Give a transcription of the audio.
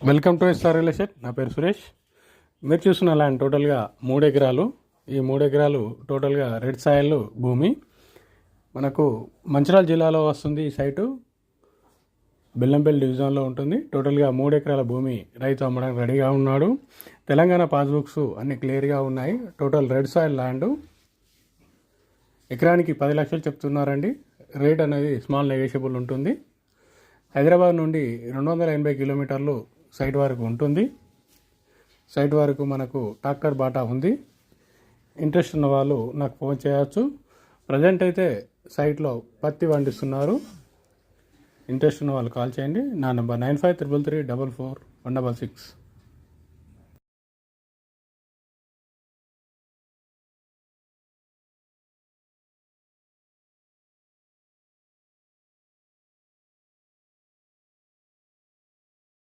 Welcome to SR real estate. నా పేరు సురేష్. మీరు చూస్తున్న ల్యాండ్ టోటల్గా 3 ఎకరాలు. ఈ 3 ఎకరాలు టోటల్గా రెడ్ సాయిల్ భూమి. మనకు మంచిర్యాల జిల్లాలో వస్తుంది. ఈ సైటు బెల్లంపల్లి డివిజన్లో ఉంటుంది. టోటల్గా 3 ఎకరాల భూమి రైతు అమ్మడానికి రెడీగా ఉన్నాడు. తెలంగాణ పాస్బుక్స్ అన్ని క్లియర్గా ఉన్నాయి. Total red soil land. ఎకరానికి 10 లక్షలు చెప్తున్నారండి. రేట్ అనేది స్మాల్ నెగోషియబుల్ ఉంటుంది. హైదరాబాద్ నుండి 280 కిలోమీటర్లు సైట్ వరకు ఉంటుంది. సైట్ వరకు మనకు ట్రాక్టర్ బాటా ఉంది. ఇంట్రెస్ట్ ఉన్న వాళ్ళు నాకు ఫోన్ చేయవచ్చు. ప్రజెంట్ అయితే సైట్లో పత్తి పండిస్తున్నారు. ఇంట్రెస్ట్ ఉన్న వాళ్ళు కాల్ చేయండి. నా నెంబర్ 9533344166.